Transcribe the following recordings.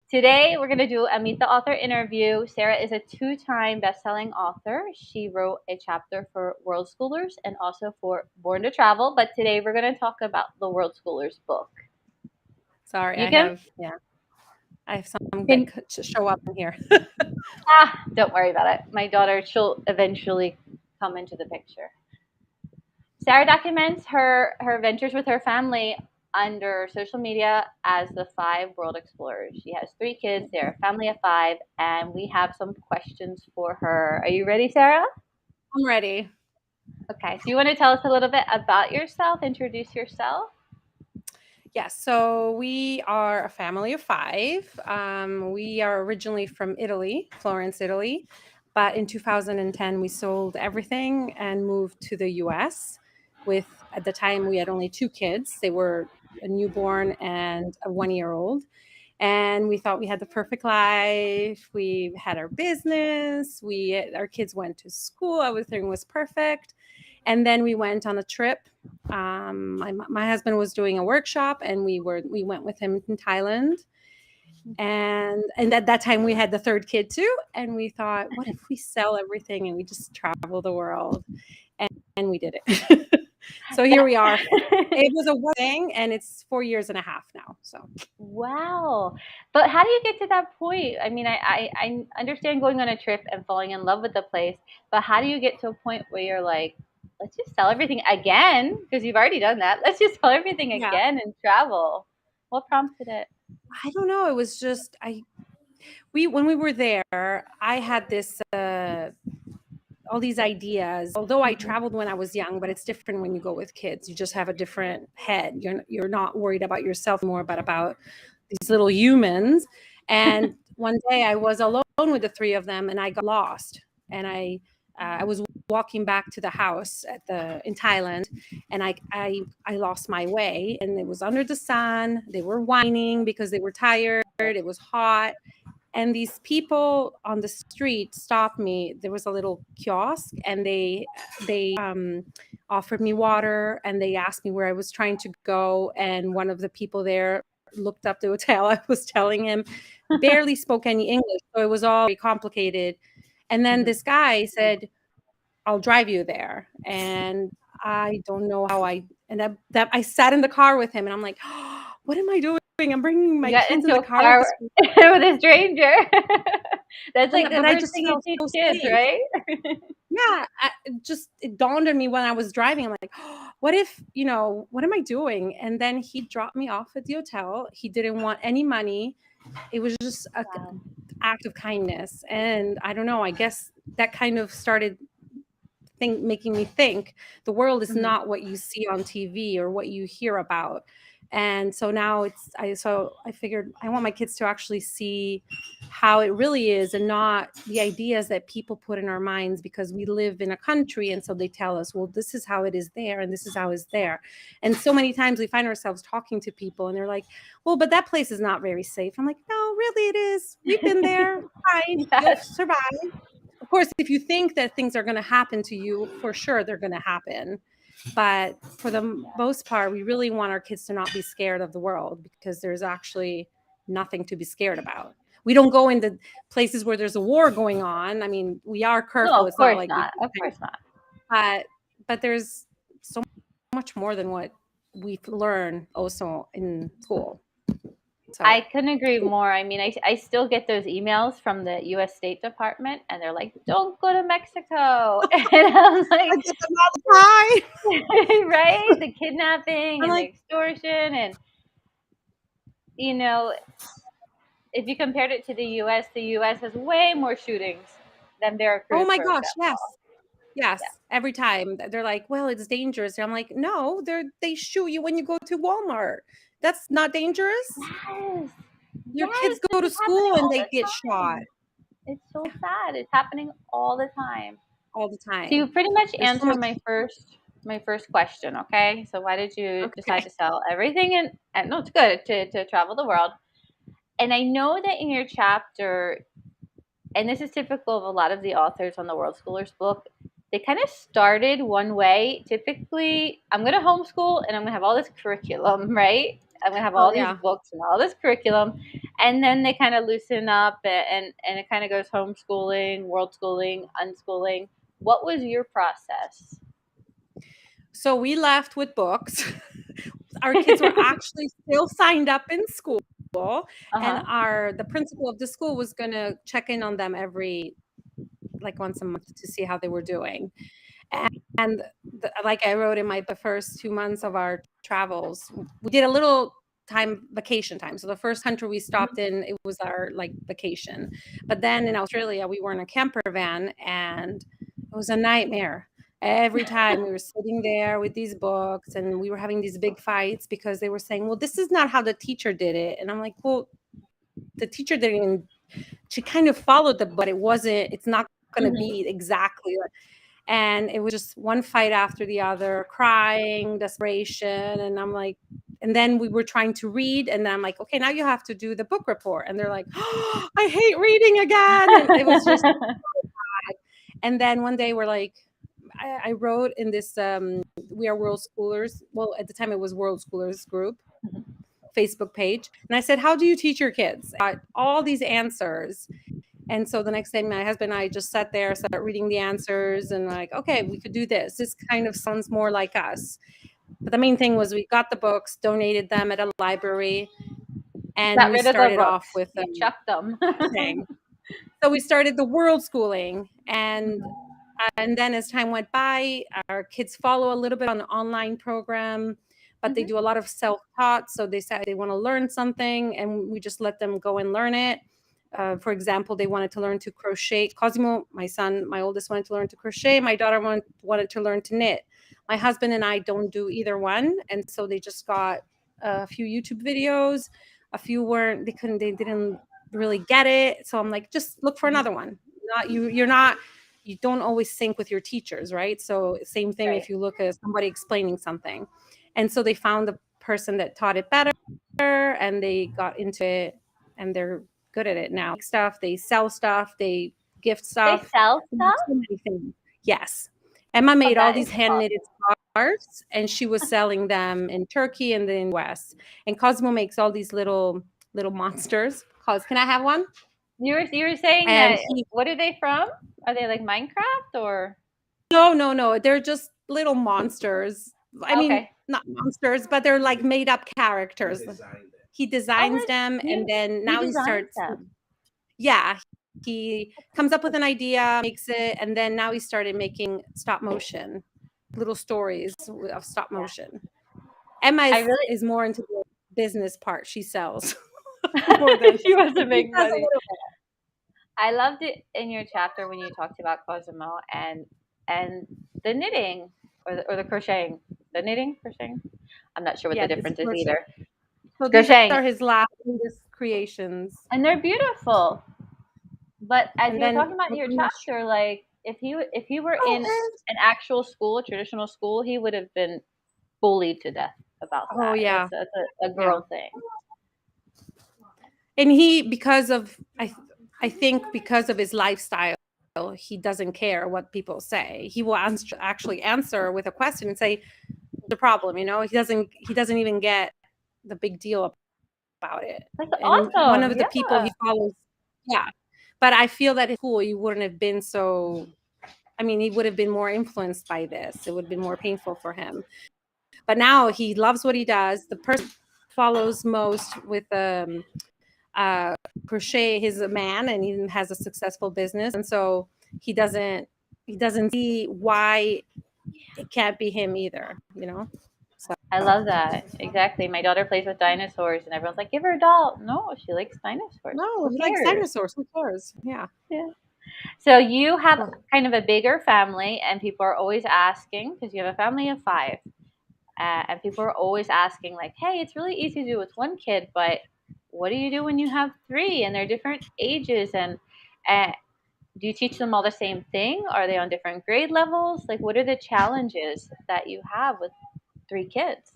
Today, we're going to do a Meet the Author interview. Sarah is a two-time best-selling author. She wrote a chapter for Worldschoolers and also for Born to Travel. But today, we're going to talk about the Worldschoolers book. Sorry, You I can? have some that could show up in here. Don't worry about it. My daughter, she'll eventually come into the picture. Sarah documents her adventures with her family under social media as the 5 World Explorers. She has 3 kids. They're a family of 5, and we have some questions for her. Are you ready, Sarah? I'm ready. Okay, so you want to tell us a little bit about yourself, introduce yourself? Yes, so we are a family of 5. We are originally from Italy, Florence, Italy, but in 2010 we sold everything and moved to the US with, at the time, we had only 2 kids. They were a newborn and a 1-year-old. And we thought we had the perfect life. We had our business. Our kids went to school. Everything was perfect. And then we went on a trip. My husband was doing a workshop, and we went with him in Thailand. And at that time we had the 3rd kid too. And we thought, what if we sell everything and we just travel the world? And we did it. So here we are. It was a thing, and it's 4 years and a half now. So Wow. But how do you get to that point? I mean, I understand going on a trip and falling in love with the place, but how do you get to a point where you're like, let's just sell everything again? Because you've already done that. Let's just sell everything yeah, again and travel. What prompted it? I don't know. It was just when we were there, I had this all these ideas. Although I traveled when I was young, but it's different when you go with kids. You just have a different head. You're not worried about yourself more, but about these little humans. And one day I was alone with the 3 of them, and I got lost. And I was walking back to the house in Thailand, and I lost my way. And it was under the sun. They were whining because they were tired. It was hot. And these people on the street stopped me. There was a little kiosk, and they offered me water, and they asked me where I was trying to go. And one of the people there looked up the hotel I was telling him, barely spoke any English, so it was all very complicated. And then this guy said, I'll drive you there. And I don't know how that I sat in the car with him, and I'm like, oh, what am I doing? I'm bringing my You got kids in into the a car car with with a stranger. That's like the but I first just thing you felt teach so kids, safe. right? Yeah, it dawned on me when I was driving. I'm like, oh, what if, what am I doing? And then he dropped me off at the hotel. He didn't want any money. It was just an Wow. act of kindness. And I don't know, I guess that kind of started making me think the world is not what you see on TV or what you hear about. And so now I figured I want my kids to actually see how it really is, and not the ideas that people put in our minds because we live in a country, and so they tell us, well, this is how it is there and this is how it's there. And so many times we find ourselves talking to people and they're like, well, but that place is not very safe. I'm like, no, really it is. We've been there. Fine. You'll Yes. survive. Of course, if you think that things are going to happen to you, for sure they're going to happen. But for the most part, we really want our kids to not be scared of the world, because there's actually nothing to be scared about. We don't go into places where there's a war going on. I mean, we are careful. No, of It's not course like not. Of course not. but there's so much more than what we learn also in school. So I couldn't agree more. I mean, I still get those emails from the U.S. State Department, and they're like, "Don't go to Mexico," and I'm I like, get them all the time. right? The kidnapping I'm and the like, extortion, and you know, if you compared it to the U.S. has way more shootings than oh Veracruz, my for gosh, example. yes. Yes, every time. They're like, "Well, it's dangerous." And I'm like, "No, they shoot you when you go to Walmart. That's not dangerous. Yes, Your yes, kids this go to is happening school and all they the get shot time. It's so sad. It's happening all the time. all the So you time. pretty much There's so answered much. my first question, okay? So why did you decide Okay. to sell everything and no, it's good to travel the world. And I know that in your chapter, and this is typical of a lot of the authors on the World Schoolers book, they kind of started one way. Typically, I'm going to homeschool and I'm going to have all this curriculum, right? I'm going to have Oh all these yeah. books and all this curriculum. And then they kind of loosen up, and it kind of goes homeschooling, world schooling, unschooling. What was your process? So we left with books. Our kids were actually still signed up in school, and the principal of the school was going to check in on them once a month to see how they were doing. And like I wrote in the first 2 months of our travels, we did a little vacation time. So the first country we stopped in, it was our vacation. But then in Australia, we were in a camper van, and it was a nightmare. Every time we were sitting there with these books, and we were having these big fights because they were saying, well, this is not how the teacher did it. And I'm like, well, the teacher didn't even, she kind of followed but it's not going to be exactly like. And it was just one fight after the other, crying, desperation. And I'm like, and then we were trying to read, and then I'm like, okay, now you have to do the book report. And they're like, oh, I hate reading again. And it was just so bad. And then one day we're like, I wrote in this, we are Worldschoolers. Well, at the time it was Worldschoolers group, Facebook page. And I said, how do you teach your kids? I got all these answers. And so the next day, my husband and I just sat there, started reading the answers, and like, okay, we could do this. This kind of sounds more like us. But the main thing was we got the books, donated them at a library, and we started off with them. Chucked them. So we started the Worldschooling, and then as time went by, our kids follow a little bit on an online program, but they do a lot of self-taught. So they said they want to learn something, and we just let them go and learn it. For example, they wanted to learn to crochet. Cosimo, my son, my oldest, wanted to learn to crochet. My daughter wanted to learn to knit. My husband and I don't do either one, and so they just got a few YouTube videos. A few they didn't really get it. So I'm like, just look for another one. You don't always sync with your teachers, right? So same thing if you look at somebody explaining something. And so they found the person that taught it better, and they got into it, and they're good at it now. They sell stuff, they gift stuff. They sell stuff? So many things. Yes. Emma made all these hand-knitted scarves, and she was selling them in Turkey and then in the US. And Cosmo makes all these little monsters. Can I have one? You were saying that. What are they from? Are they like Minecraft or? No. They're just little monsters. I mean, not monsters, but they're like made up characters. He designs them, and then now he starts. Yeah, he comes up with an idea, makes it, and then now he started making stop motion, little stories of stop motion. Emma is more into the business part. She sells. She wants to make money. I loved it in your chapter when you talked about Cosimo and the knitting or the crocheting. The knitting, crocheting. I'm not sure what the difference is either. So these are his last creations, and they're beautiful. But as you're talking about in your chapter, like if he were in an actual school, a traditional school, he would have been bullied to death about that. Oh yeah, it's a girl thing. And he, because of I think because of his lifestyle, he doesn't care what people say. He will actually answer with a question and say the problem. He doesn't even get the big deal about it. That's awesome. One of the people he follows, but I feel that in school he wouldn't have been so. I mean, he would have been more influenced by this. It would have been more painful for him. But now he loves what he does. The person follows most with crochet. He's a man, and he has a successful business, and so he doesn't see why it can't be him either. So I love that. Exactly. My daughter plays with dinosaurs, and everyone's like, give her a doll. No, she likes dinosaurs. No, he likes dinosaurs. Who cares? Yeah. So you have kind of a bigger family, and people are always asking, because you have a family of 5, and people are always asking, like, hey, it's really easy to do with one kid, but what do you do when you have 3 and they're different ages? And do you teach them all the same thing? Are they on different grade levels? Like, what are the challenges that you have with 3 kids?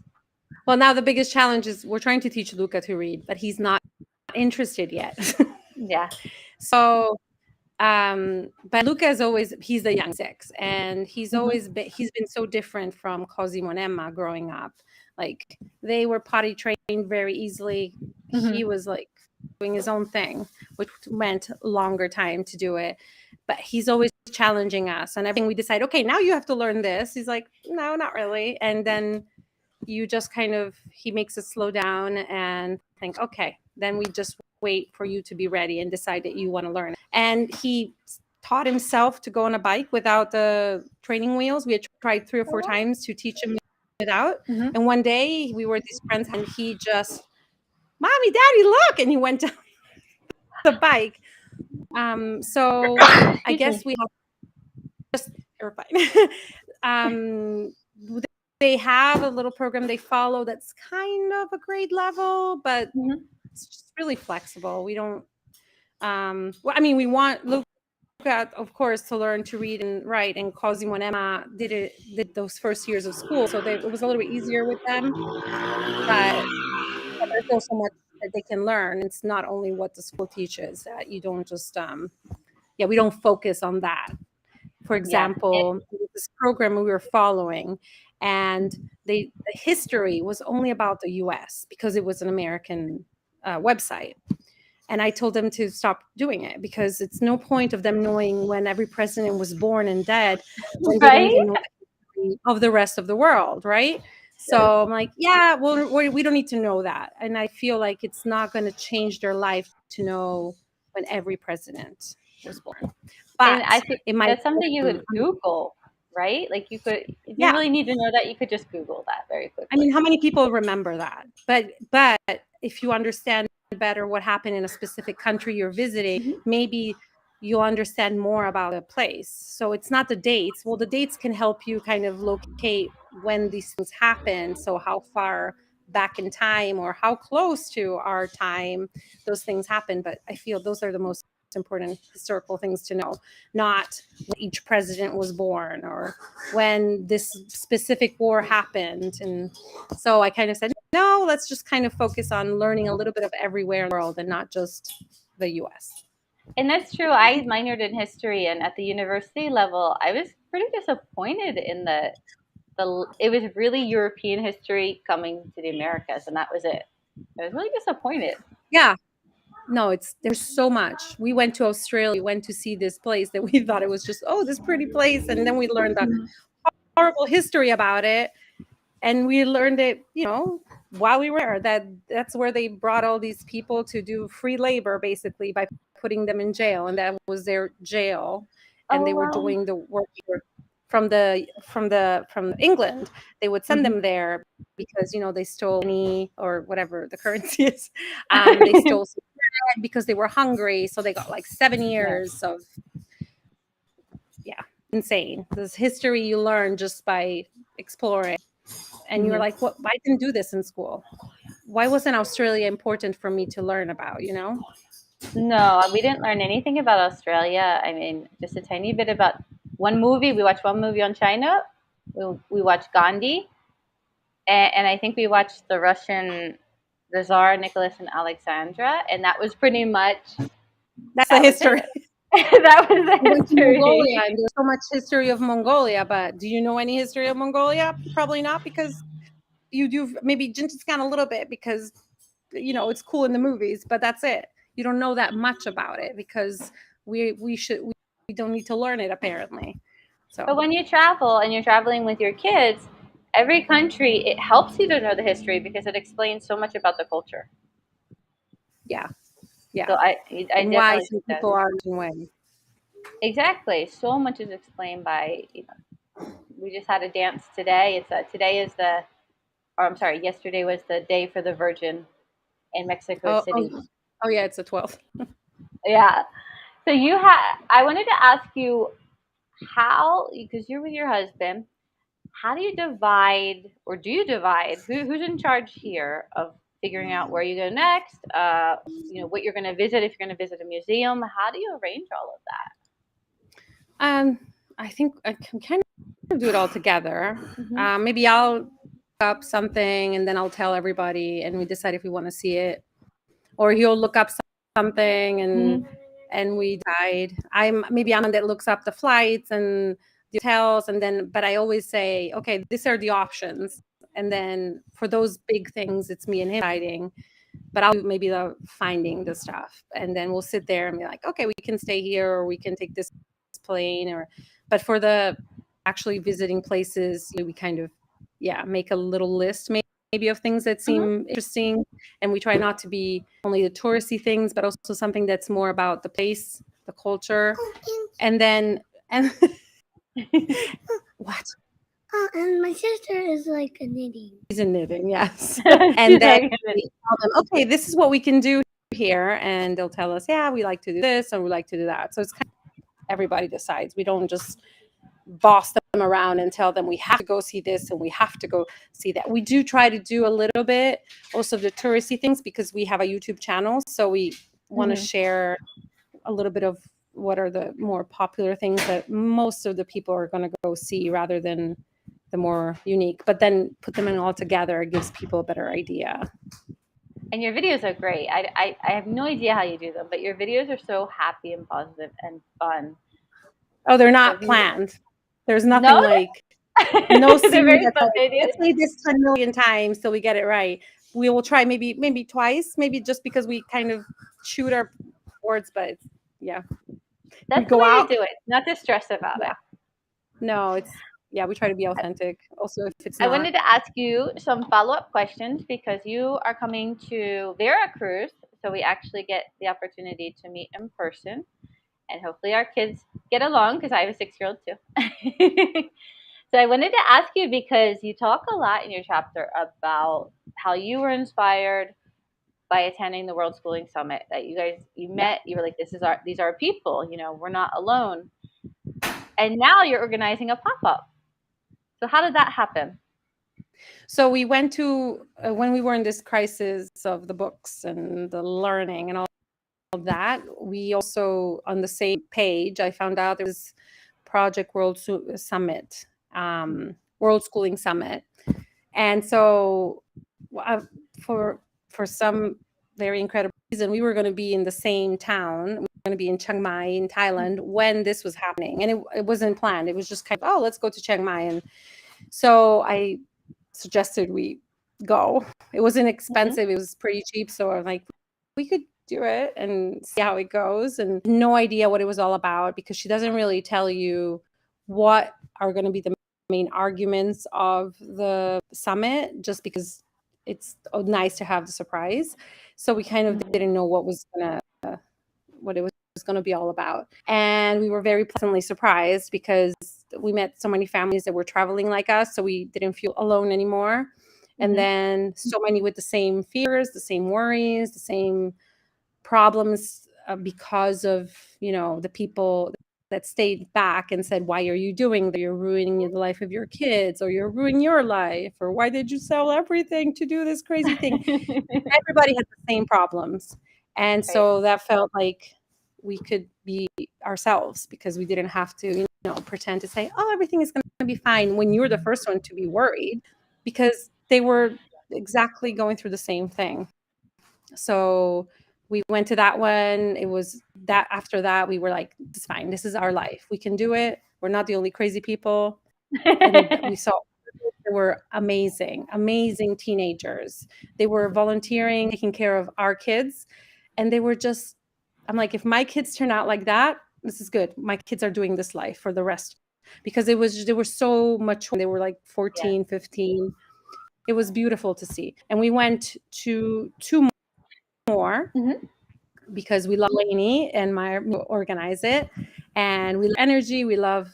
Well, now the biggest challenge is we're trying to teach Luca to read, but he's not interested yet. Yeah. So, but Luca he's the young 6, and he's been so different from Cosimo and Emma growing up. Like, they were potty trained very easily. He was like doing his own thing, which meant longer time to do it. But he's always challenging us, and everything we decide, okay, now you have to learn this. He's like, no, not really. And then you just kind of, he makes us slow down and think, okay, then we just wait for you to be ready and decide that you want to learn. And he taught himself to go on a bike without the training wheels. We had tried 3 or 4 times to teach him without. Mm-hmm. And one day we were these friends and he just, mommy, daddy, look. And he went down the bike. So I guess we have just, you're fine. They have a little program they follow that's kind of a grade level, but it's just really flexible. We don't, well, I mean, we want Luca, of course, to learn to read and write, and Cosimo and Emma did those first years of school, so it was a little bit easier with them. But there's still so much that they can learn. It's not only what the school teaches, that you don't just, we don't focus on that. For example, this program we were following, and the history was only about the US because it was an American website. And I told them to stop doing it because it's no point of them knowing when every president was born and dead when they don't even know the history of the rest of the world, right? So I'm like, yeah, well, we don't need to know that. And I feel like it's not going to change their life to know when every president was born. But and I think that's something you would Google, right? Like you could, if you really need to know that, you could just Google that very quickly. I mean, how many people remember that? But if you understand better what happened in a specific country you're visiting, maybe you'll understand more about a place. So it's not the dates. Well, the dates can help you kind of locate when these things happen. So how far back in time or how close to our time those things happen. But I feel those are the most important historical things to know, not when each president was born or when this specific war happened. And so I kind of said, no, let's just kind of focus on learning a little bit of everywhere in the world and not just the US. And that's true. I minored in history, and at the university level, I was pretty disappointed in the it was really European history coming to the Americas, and that was it. I was really disappointed. Yeah. No, there's so much. We went to Australia, we went to see this place that we thought it was just, oh, this pretty place. And then we learned the horrible history about it. And we learned it, while we were there, that's where they brought all these people to do free labor, basically, by putting them in jail. And that was their jail. And they were doing the work from England. They would send them there because, they stole money or whatever the currency is. They stole some bread because they were hungry. So they got like 7 years of, insane. This history you learn just by exploring. And you're like, what? I didn't do this in school. Why wasn't Australia important for me to learn about, No, we didn't learn anything about Australia. I mean, just a tiny bit about one movie. We watched one movie on China. We watched Gandhi. And I think we watched the Tsar, Nicholas and Alexandra. And that was pretty much... That's the history. That was the history. Mongolia, and there's so much history of Mongolia, but do you know any history of Mongolia? Probably not, because you do maybe Genghis Khan a little bit because it's cool in the movies, but that's it. You don't know that much about it because we don't need to learn it, apparently. So, but when you travel and you're traveling with your kids, every country, it helps you to know the history because it explains so much about the culture. Yeah. So I and why some people are in way. Exactly. So much is explained by, we just had a dance today. Yesterday was the day for the Virgin in Mexico City. Oh yeah, it's the 12th. Yeah. So I wanted to ask you how, because you're with your husband, how do you divide, or do you divide, who's in charge here of figuring out where you go next, what you're going to visit, if you're going to visit a museum? How do you arrange all of that? I think I can kind of do it all together. Maybe I'll look up something and then I'll tell everybody and we decide if we want to see it. Or he'll look up something and we decide. I'm the one that looks up the flights and the hotels, but I always say, okay, these are the options. And then for those big things, it's me and him deciding. but I'll do maybe the finding the stuff, and then we'll sit there and be like, okay, we can stay here, or we can take this plane, or but for the actually visiting places, we kind of make a little list maybe of things that seem interesting, and we try not to be only the touristy things, but also something that's more about the place, the culture, and then what? And my sister is like a knitting. She's in knitting, yes. And then we tell them, okay, this is what we can do here, and they'll tell us, yeah, we like to do this or we like to do that. So it's kind of everybody decides. We don't just boss them around and tell them we have to go see this and we have to go see that. We do try to do a little bit also the touristy things because we have a YouTube channel, so we want to share a little bit of what are the more popular things that most of the people are going to go see rather than the more unique, but then put them in all together. It gives people a better idea. And your videos are great. I have no idea how you do them, but your videos are so happy and positive and fun. Oh, they're not planned. There's nothing like no scene that's like, let's say this 10 million times till we get it right. We will try maybe twice, maybe just because we kind of shoot our words, but that's the way you do it. Not to stress about it. No, it's we try to be authentic. Also, if it's not. I wanted to ask you some follow-up questions because you are coming to Veracruz, so we actually get the opportunity to meet in person, and hopefully our kids get along because I have a 6-year-old too. So I wanted to ask you because you talk a lot in your chapter about how you were inspired by attending the Worldschooling Summit, that you met, you were like, these are people, we're not alone. And now you're organizing a pop-up. So how did that happen? So we went to, when we were in this crisis of the books and the learning and all of that, we also, on the same page, I found out there was Project Worldschooling Summit. And so for some very incredible reason, we were going to be in the same town. We were going to be in Chiang Mai in Thailand when this was happening. And it wasn't planned. It was just kind of, let's go to Chiang Mai. And so I suggested we go. It wasn't expensive. It was pretty cheap. So I'm like, we could do it and see how it goes. And no idea what it was all about because she doesn't really tell you what are going to be the main arguments of the summit, just because it's nice to have the surprise. So we kind of didn't know what it was going to be all about. And we were very pleasantly surprised because we met so many families that were traveling like us, so we didn't feel alone anymore. And then so many with the same fears, the same worries, the same problems because of, the people that stayed back and said, why are you doing that? You're ruining the life of your kids, or you're ruining your life, or why did you sell everything to do this crazy thing? Everybody had the same problems. And so that felt like we could be ourselves because we didn't have to, pretend to say, everything is going to be fine when you're the first one to be worried, because they were exactly going through the same thing. So we went to that one. It was that after that, we were like, it's fine. This is our life. We can do it. We're not the only crazy people. And we saw they were amazing, amazing teenagers. They were volunteering, taking care of our kids. And they were just, I'm like, if my kids turn out like that, this is good. My kids are doing this life for the rest. Because they were so mature. They were like 14, 15. It was beautiful to see. And we went to 2 more because we love Lainey and Maya organize it. And we love energy. We love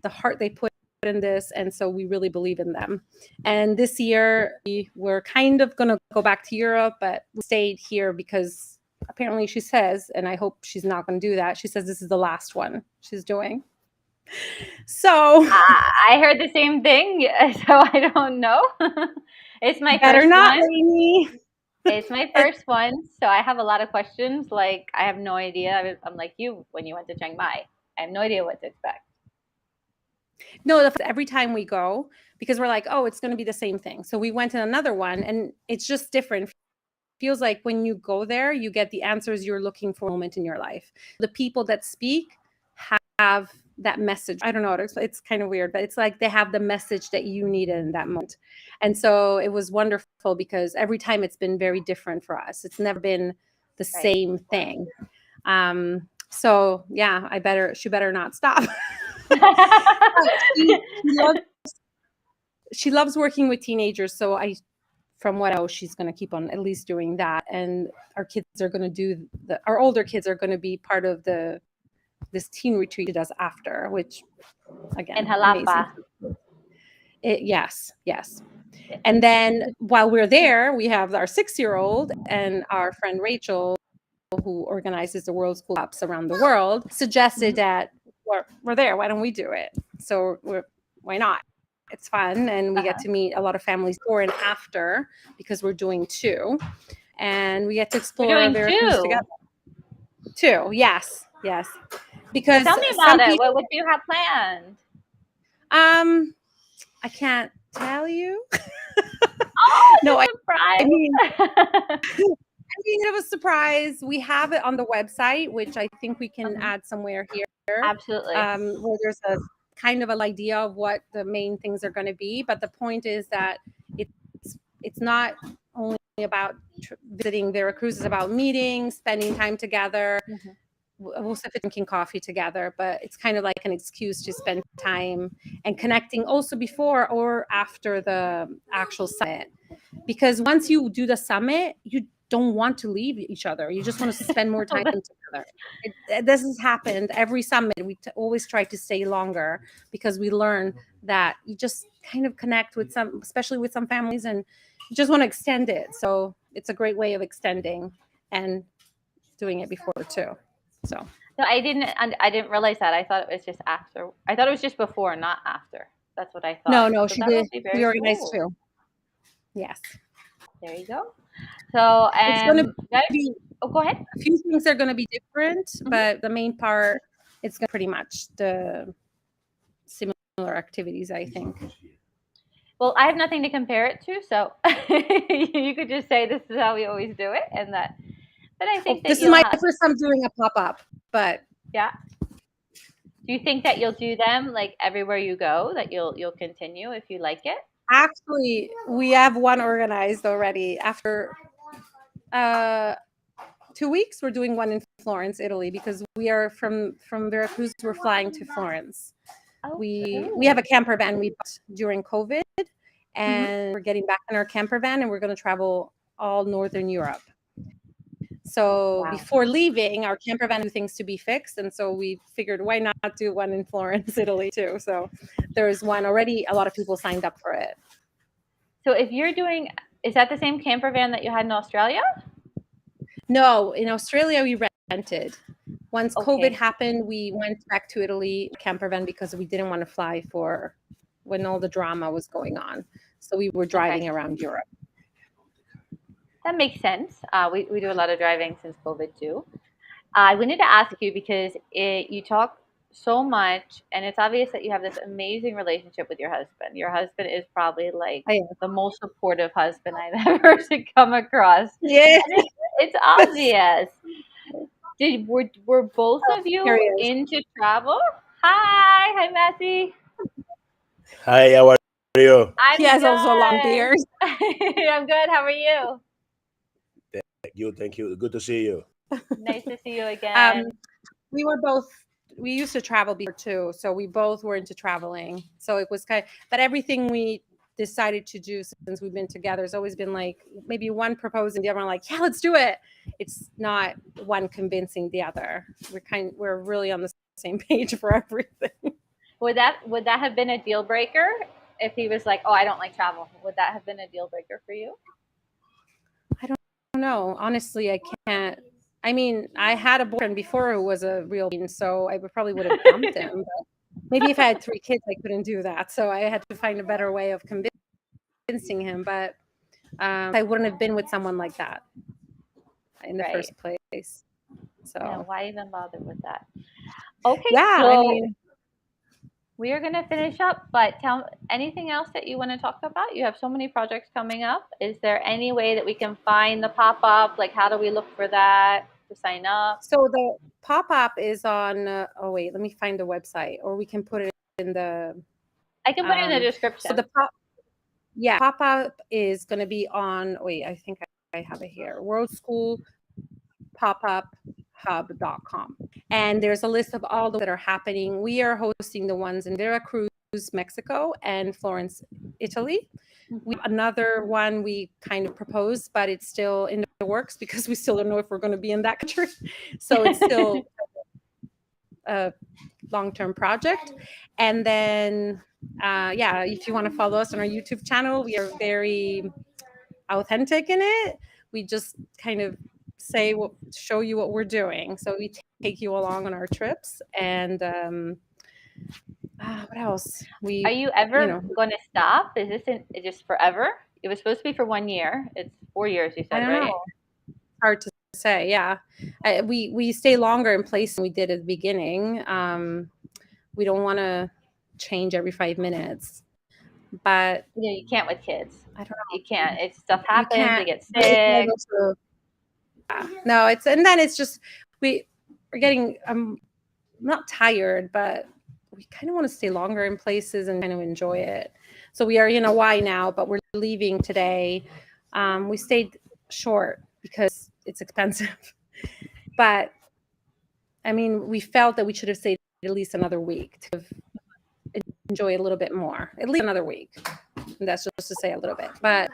the heart they put in this. And so we really believe in them. And this year we were kind of going to go back to Europe, but we stayed here because apparently she says, and I hope she's not going to do that, she says this is the last one she's doing. So I heard the same thing, so I don't know. It's my first one. Lainey. It's my first one, so I have a lot of questions. Like, I have no idea. I'm like you when you went to Chiang Mai. I have no idea what to expect. No, every time we go, because we're like, it's going to be the same thing. So we went to another one, and it's just different. Feels like when you go there, you get the answers you're looking for moment in your life. The people that speak have that message. I don't know. It's kind of weird, but it's like they have the message that you need in that moment. And so it was wonderful because every time it's been very different for us. It's never been the same thing. So yeah, she better not stop. she loves working with teenagers. So from what I know, she's going to keep on at least doing that. And our kids are going to our older kids are going to be part of this teen retreat she does after, which again, in Jalapa. Yes. And then while we're there, we have our 6-year-old and our friend Rachel, who organizes the World School Ups around the world, suggested that we're there. Why don't we do it? So why not? It's fun, and we get to meet a lot of families before and after because we're doing 2, and we get to explore Veracruz together. 2, yes. Because tell me about it. What do you have planned? I can't tell you. Oh, no, surprise! I mean, it was a surprise. We have it on the website, which I think we can add somewhere here. Absolutely. Where there's a kind of an idea of what the main things are going to be, but the point is that it's not only about visiting Veracruz. It's about meeting, spending time together. We'll sit drinking coffee together, but it's kind of like an excuse to spend time and connecting also before or after the actual summit. Because once you do the summit, you don't want to leave each other. You just want to spend more time together. This has happened every summit. We always try to stay longer because we learn that you just kind of connect with especially with some families, and you just want to extend it. So it's a great way of extending and doing it before too. So no, I didn't realize that. I thought it was just after. I thought it was just before, not after. That's what I thought. No, she did. We organized too. Yes. There you go. So it's going to be. Oh, go ahead. A few things are going to be different, but the main part, it's going to pretty much the similar activities, I think. Well, I have nothing to compare it to, so you could just say this is how we always do it, and that. But I think this is my first time doing a pop-up, but yeah. Do you think that you'll do them like everywhere you go? That you'll continue if you like it? Actually, we have one organized already. After 2 weeks, we're doing one in Florence, Italy, because we are from Veracruz. We're flying to Florence. Oh, we have a camper van we bought during COVID, and we're getting back in our camper van, and we're going to travel all Northern Europe. So before leaving, our camper van had things to be fixed, and so we figured why not do one in Florence, Italy too. So there's one already. A lot of people signed up for it. So if you're doing, is that the same camper van that you had in Australia? No, in Australia we rented. Once COVID happened, we went back to Italy camper van because we didn't want to fly for when all the drama was going on. So we were driving around Europe. That makes sense. We do a lot of driving since COVID too. I wanted to ask you because you talk so much, and it's obvious that you have this amazing relationship with your husband. Your husband is probably like the most supportive husband I've ever come across. Yeah, it's obvious. Were both of you into travel? Hi, Matthew. Hi, how are you? He has also long beard. I'm good. How are you? Thank you. Good to see you. Nice to see you again. We used to travel before too, so we both were into traveling. So it was but everything we decided to do since we've been together has always been like maybe one proposing, the other one like, yeah, let's do it. It's not one convincing the other. We're really on the same page for everything. Would that have been a deal breaker if he was like, oh, I don't like travel? Would that have been a deal breaker for you? I don't know. Honestly, I can't. I mean, I had a boyfriend before who was a real bean, so I probably would have dumped him. But maybe if I had 3 kids, I couldn't do that. So I had to find a better way of convincing him. But I wouldn't have been with someone like that in the first place. So why even bother with that? Okay. Yeah. So we are going to finish up, but tell anything else that you want to talk about? You have so many projects coming up. Is there any way that we can find the pop-up? Like, how do we look for that to sign up? So the pop-up is on, oh wait, let me find the website, or we can put it in the, I can put it in the description. so the pop-up is going to be on, wait, I think I have it here, worldschoolpopuphub.com. And there's a list of all that are happening. We are hosting the ones in Veracruz, Mexico, and Florence, Italy. We have another one we kind of proposed, but it's still in the works because we still don't know if we're going to be in that country. So it's still a long-term project. And then, yeah, if you want to follow us on our YouTube channel, we are very authentic in it. We just kind of show you what we're doing. So we take you along on our trips. And what else? Are you ever going to stop? Is this just forever? It was supposed to be for 1 year. It's 4 years, you said, I don't right? know. Hard to say. Yeah, we stay longer in place than we did at the beginning. We don't want to change every 5 minutes, but you can't with kids. I don't know. You can't. If stuff happens, they get sick. No, and then it's just we're getting. I'm not tired, but we kind of want to stay longer in places and kind of enjoy it. So we are in Hawaii now, but we're leaving today. We stayed short because it's expensive, but I mean, we felt that we should have stayed at least another week to enjoy it a little bit more, at least another week. And that's just to say a little bit, but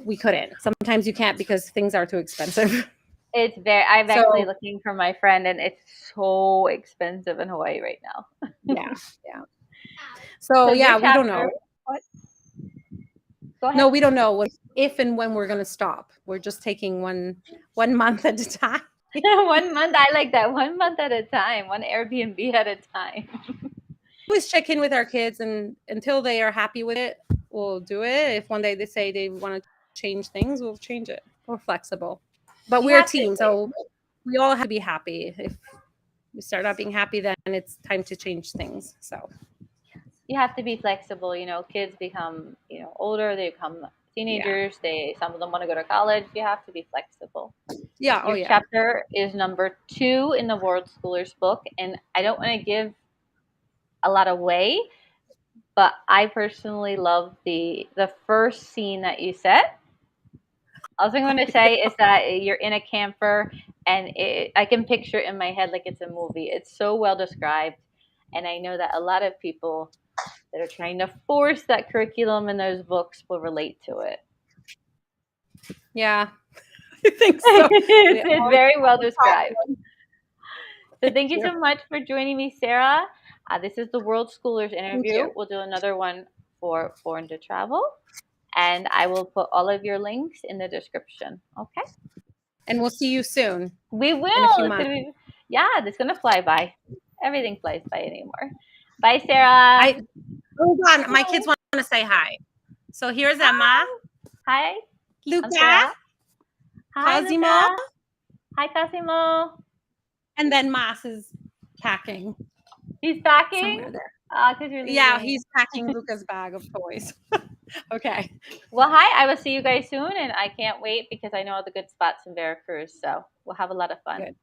we couldn't. Sometimes you can't because things are too expensive. It's I'm actually looking for my friend, and it's so expensive in Hawaii right now. Yeah. So yeah, we don't know. What? Go ahead. No, we don't know if and when we're going to stop. We're just taking one month at a time. 1 month. I like that. 1 month at a time. One Airbnb at a time. Always check in with our kids, and until they are happy with it, we'll do it. If one day they say they want to change things, we'll change it. We're flexible. But we're a team, so we all have to be happy. If we start not being happy, then it's time to change things. So you have to be flexible. Kids become, older. They become teenagers. Yeah. Some of them want to go to college. You have to be flexible. Yeah. Your chapter is number 2 in the Worldschoolers book, and I don't want to give a lot away, but I personally love the first scene that you set. All I'm going to say is that you're in a camper, and I can picture it in my head like it's a movie. It's so well described, and I know that a lot of people that are trying to force that curriculum in those books will relate to it. Yeah, I think so. It's very well described. So thank you so much for joining me, Sarah. This is the Worldschoolers interview. We'll do another one for Born to Travel. And I will put all of your links in the description. Okay? And we'll see you soon. We will. Yeah, it's going to fly by. Everything flies by anymore. Bye, Sarah. Hold on. My kids want to say hi. So here's Emma. Hi. Luca. Hi, Cosimo. Luca. Hi, Cosimo. And then Mas is packing. He's packing? Somewhere there. Yeah, he's packing Luca's bag of toys. Okay. Well, hi. I will see you guys soon, and I can't wait because I know all the good spots in Veracruz, so we'll have a lot of fun. Good.